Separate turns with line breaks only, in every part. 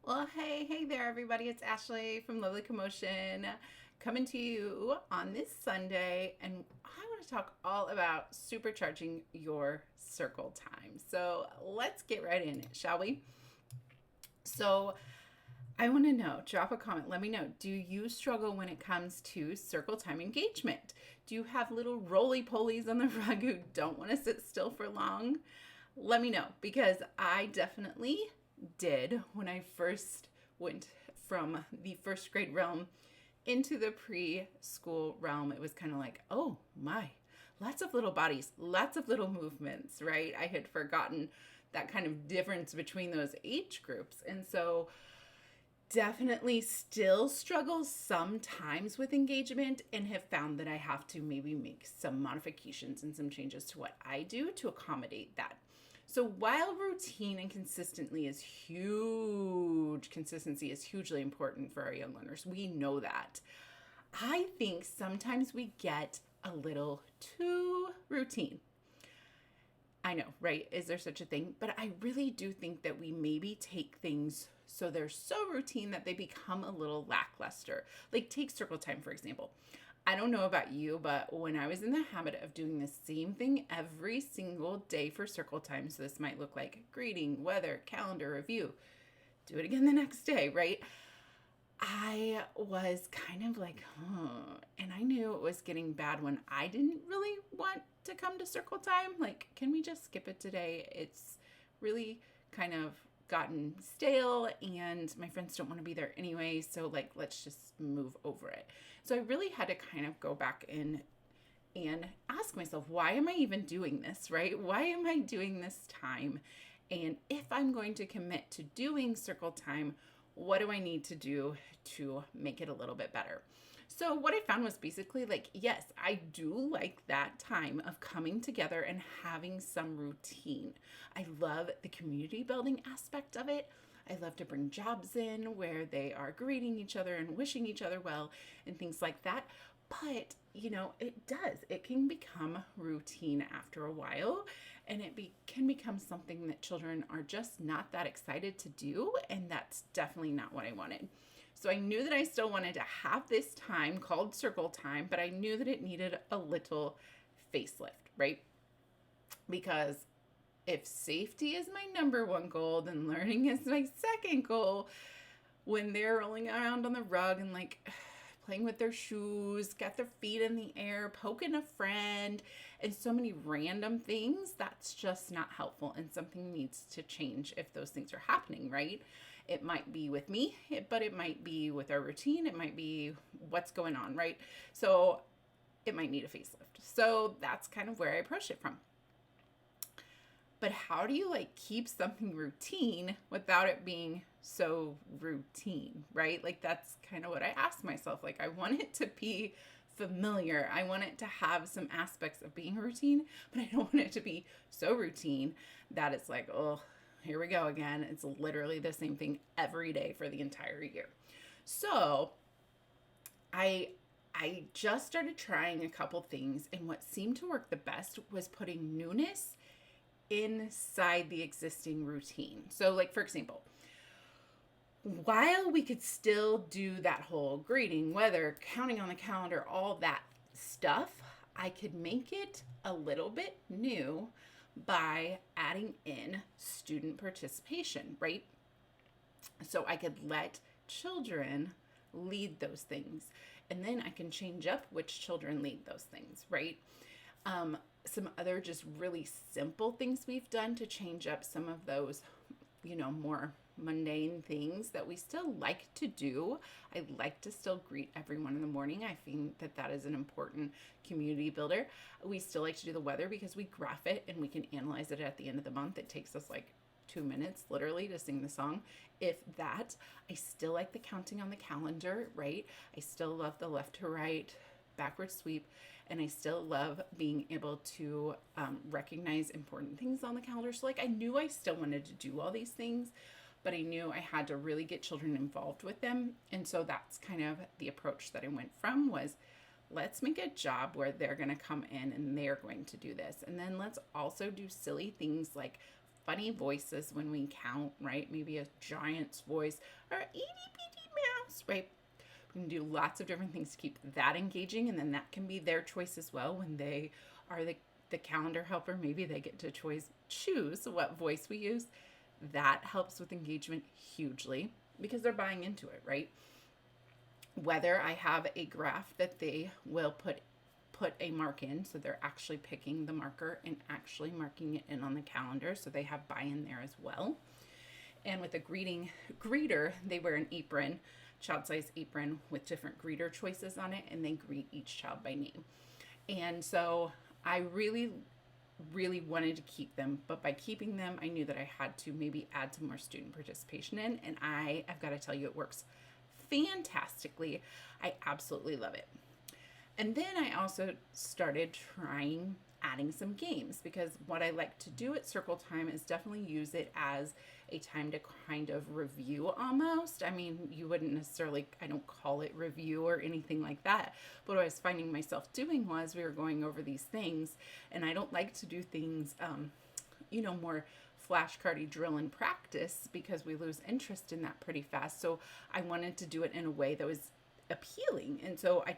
Well, hey there, everybody. It's Ashley from Lovely Commotion coming to you on this Sunday. And I want to talk all about supercharging your circle time. So let's get right in it, shall we? So I want to know, drop a comment, let me know. Do you struggle when it comes to circle time engagement? Do you have little roly polies on the rug who don't want to sit still for long? Let me know because I definitely did when I first went from the first grade realm into the preschool realm. It was kind of like, oh my, lots of little bodies, lots of little movements, right? I had forgotten that kind of difference between those age groups. And so definitely still struggle sometimes with engagement and have found that I have to maybe make some modifications and some changes to what I do to accommodate that. So while routine and consistency is hugely important for our young learners. We know that. I think sometimes we get a little too routine. I know, right? Is there such a thing? But I really do think that we maybe take things so they're so routine that they become a little lackluster. Like take circle time, for example. I don't know about you, but when I was in the habit of doing the same thing every single day for circle time, so this might look like greeting, weather, calendar, review, do it again the next day, right? I was kind of like, and I knew it was getting bad when I didn't really want to come to circle time. Like, can we just skip it today? It's really kind of gotten stale and my friends don't want to be there anyway. So, like, let's just move over it. So, I really had to kind of go back in and ask myself, why am I even doing this, right? Why am I doing this time? And if I'm going to commit to doing circle time, what do I need to do to make it a little bit better? So what I found was basically like, yes, I do like that time of coming together and having some routine. I love the community building aspect of it. I love to bring jobs in where they are greeting each other and wishing each other well and things like that. But, it can become routine after a while and can become something that children are just not that excited to do. And that's definitely not what I wanted. So I knew that I still wanted to have this time called circle time, but I knew that it needed a little facelift, right? Because if safety is my number one goal, then learning is my second goal. When they're rolling around on the rug and like playing with their shoes, got their feet in the air, poking a friend, and so many random things, that's just not helpful. And something needs to change if those things are happening, right? It might be with me, but it might be with our routine. It might be what's going on, right? So it might need a facelift. So that's kind of where I approach it from. But how do you like keep something routine without it being so routine, right? Like that's kind of what I asked myself. Like I want it to be familiar. I want it to have some aspects of being routine, but I don't want it to be so routine that it's like, oh, here we go again. It's literally the same thing every day for the entire year. So I just started trying a couple things, and what seemed to work the best was putting newness inside the existing routine. So, like, for example, while we could still do that whole greeting, weather, counting on the calendar, all that stuff, I could make it a little bit new by adding in student participation, right? So I could let children lead those things. And then I can change up which children lead those things, right? Some other just really simple things we've done to change up some of those, more mundane things that we still like to do. I like to still greet everyone in the morning. I think that that is an important community builder. We still like to do the weather because we graph it and we can analyze it at the end of the month. It takes us like 2 minutes literally to sing the song, if that. I still like the counting on the calendar, right? I still love the left to right backward sweep, and I still love being able to recognize important things on the calendar. So like I knew I still wanted to do all these things, but I knew I had to really get children involved with them. And so that's kind of the approach that I went from was, let's make a job where they're going to come in and they're going to do this. And then let's also do silly things like funny voices when we count, right? Maybe a giant's voice or a itty bitty mouse, right? We can do lots of different things to keep that engaging, and then that can be their choice as well. When they are the calendar helper, maybe they get to choose what voice we use. That helps with engagement hugely because they're buying into it, right? Whether I have a graph that they will put a mark in, so they're actually picking the marker and actually marking it in on the calendar, so they have buy-in there as well. And with a greeter, they wear an apron, child size apron with different greeter choices on it, and they greet each child by name. And so I really wanted to keep them, but by keeping them, I knew that I had to maybe add some more student participation in, and I've got to tell you, it works fantastically. I absolutely love it. And then I also started trying adding some games, because what I like to do at circle time is definitely use it as a time to kind of review almost. I mean, you wouldn't necessarily, I don't call it review or anything like that, but what I was finding myself doing was we were going over these things, and I don't like to do things, more flashcardy drill and practice, because we lose interest in that pretty fast. So I wanted to do it in a way that was appealing. And so I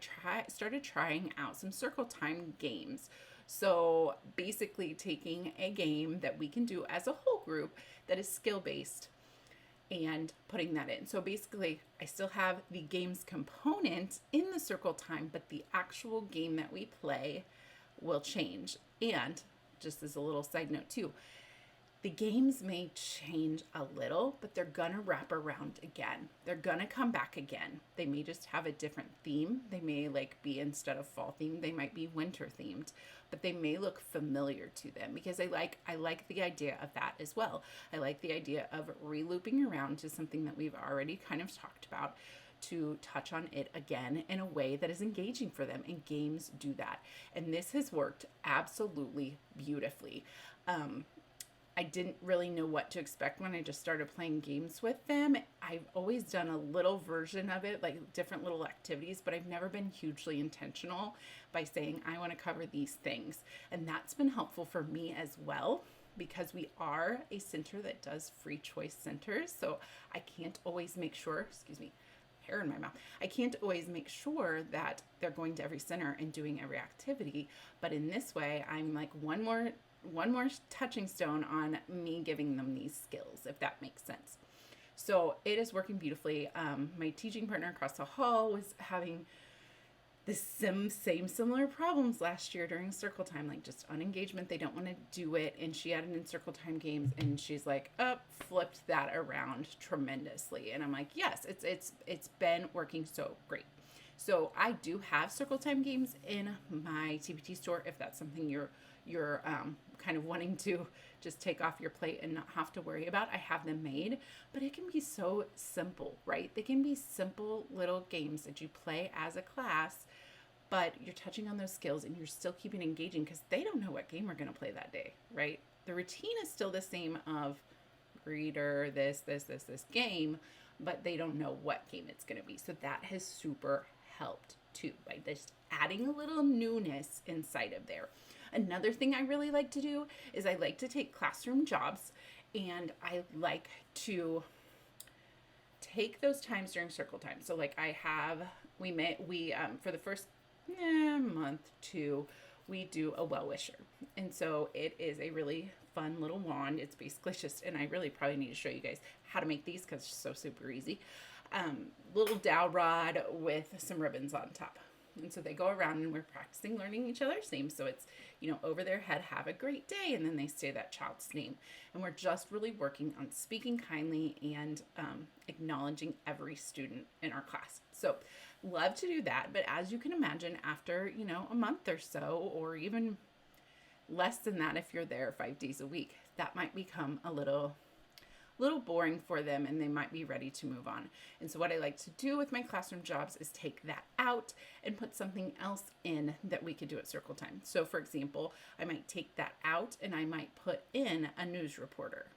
started trying out some circle time games. So basically taking a game that we can do as a whole group that is skill based and putting that in. So basically I still have the games component in the circle time, but the actual game that we play will change. And just as a little side note too, the games may change a little, but they're gonna wrap around again. They're gonna come back again. They may just have a different theme. They may be, instead of fall themed, they might be winter themed, but they may look familiar to them, because I like the idea of that as well. I like the idea of re-looping around to something that we've already kind of talked about, to touch on it again in a way that is engaging for them, and games do that. And this has worked absolutely beautifully. I didn't really know what to expect when I just started playing games with them. I've always done a little version of it, like different little activities, but I've never been hugely intentional by saying, I want to cover these things. And that's been helpful for me as well, because we are a center that does free choice centers. So I can't always make sure, hair in my mouth. I can't always make sure that they're going to every center and doing every activity. But in this way, I'm like one more touching stone on me giving them these skills, if that makes sense. So it is working beautifully. My teaching partner across the hall was having the same similar problems last year during circle time, like just unengagement. They don't want to do it. And she added in circle time games, and she's like, flipped that around tremendously. And I'm like, yes, it's been working so great. So I do have circle time games in my TPT store, if that's something you're kind of wanting to just take off your plate and not have to worry about. I have them made, but it can be so simple, right? They can be simple little games that you play as a class, but you're touching on those skills and you're still keeping engaging, because they don't know what game we're going to play that day, right? The routine is still the same of greeter, this game, but they don't know what game it's going to be. So that has super helped too, by just adding a little newness inside of there. Another thing I really like to do is I like to take classroom jobs, and I like to take those times during circle time. So like we for the first month too, we do a well wisher. And so it is a really fun little wand. It's basically just, and I really probably need to show you guys how to make these, because it's so super easy. Little dowel rod with some ribbons on top. And so they go around, and we're practicing learning each other's names. So it's, over their head, have a great day. And then they say that child's name. And we're just really working on speaking kindly and acknowledging every student in our class. So love to do that. But as you can imagine, after, a month or so, or even less than that, if you're there 5 days a week, that might become a little boring for them, and they might be ready to move on. And so what I like to do with my classroom jobs is take that out and put something else in that we could do at circle time. So for example, I might take that out and I might put in a news reporter.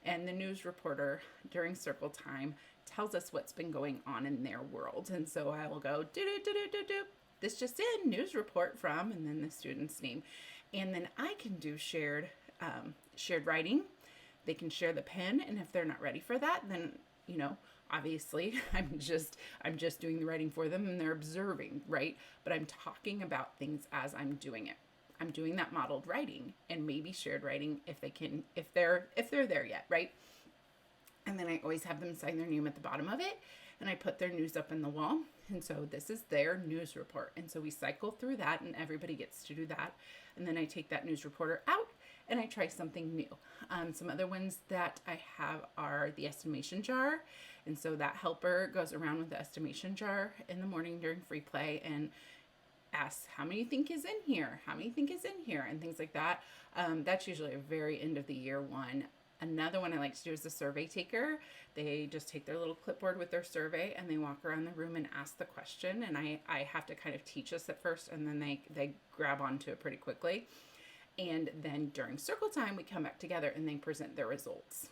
And the news reporter during circle time tells us what's been going on in their world. And so I will go, this just in, news report from, and then the student's name. And then I can do shared writing. They can share the pen, and if they're not ready for that, then, obviously I'm just doing the writing for them and they're observing, right? But I'm talking about things as I'm doing it. I'm doing that modeled writing and maybe shared writing if they're there yet, right? And then I always have them sign their name at the bottom of it, and I put their news up in the wall. And so this is their news report. And so we cycle through that, and everybody gets to do that. And then I take that news reporter out and I try something new. Some other ones that I have are the estimation jar. And so that helper goes around with the estimation jar in the morning during free play and asks, how many think is in here? How many think is in here? And things like that. That's usually a very end of the year one. Another one I like to do is the survey taker. They just take their little clipboard with their survey and they walk around the room and ask the question. And I have to kind of teach us at first, and then they grab onto it pretty quickly. And then during circle time, we come back together and they present their results.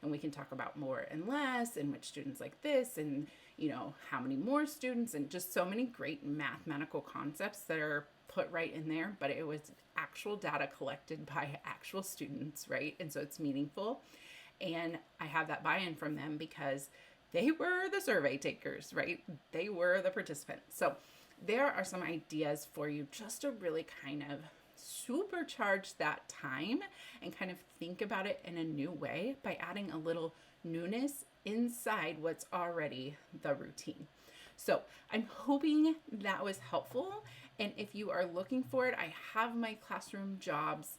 And we can talk about more and less, and which students like this, and how many more students, and just so many great mathematical concepts that are put right in there. But it was actual data collected by actual students, right? And so it's meaningful. And I have that buy-in from them because they were the survey takers, right? They were the participants. So there are some ideas for you just to really kind of supercharge that time and kind of think about it in a new way by adding a little newness inside what's already the routine. So I'm hoping that was helpful. And if you are looking for it, I have my classroom jobs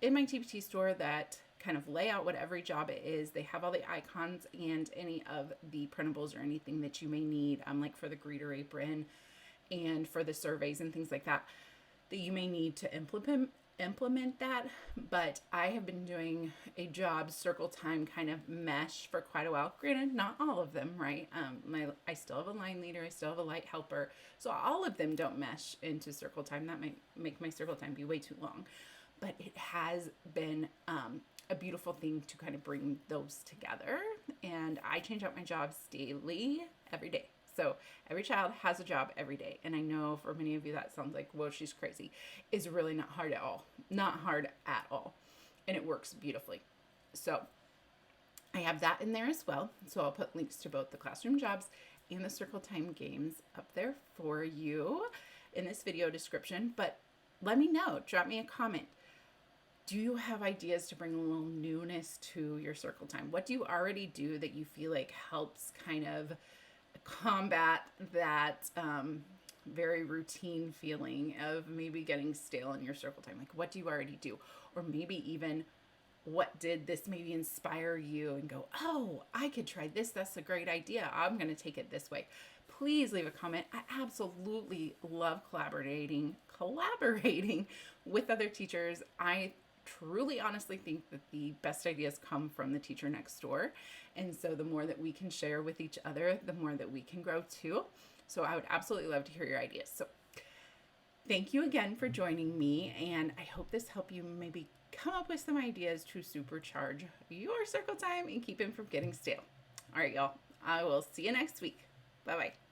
in my TPT store that kind of lay out what every job it is. They have all the icons and any of the printables or anything that you may need, like for the greeter apron and for the surveys and things like that you may need to implement that. But I have been doing a job circle time kind of mesh for quite a while. Granted, not all of them, right? I still have a line leader, I still have a light helper, so all of them don't mesh into circle time. That might make my circle time be way too long, but it has been a beautiful thing to kind of bring those together. And I change out my jobs daily, every day. So every child has a job every day. And I know for many of you that sounds like, whoa, she's crazy. It's really not hard at all. Not hard at all. And it works beautifully. So I have that in there as well. So I'll put links to both the classroom jobs and the circle time games up there for you in this video description. But let me know. Drop me a comment. Do you have ideas to bring a little newness to your circle time? What do you already do that you feel like helps kind of combat that very routine feeling of maybe getting stale in your circle time? Like, what do you already do? Or maybe even what did this maybe inspire you and go, oh, I could try this. That's a great idea. I'm going to take it this way. Please leave a comment. I absolutely love collaborating with other teachers. I truly, honestly think that the best ideas come from the teacher next door. And so the more that we can share with each other, the more that we can grow too. So I would absolutely love to hear your ideas. So thank you again for joining me. And I hope this helped you maybe come up with some ideas to supercharge your circle time and keep it from getting stale. All right, y'all. I will see you next week. Bye-bye.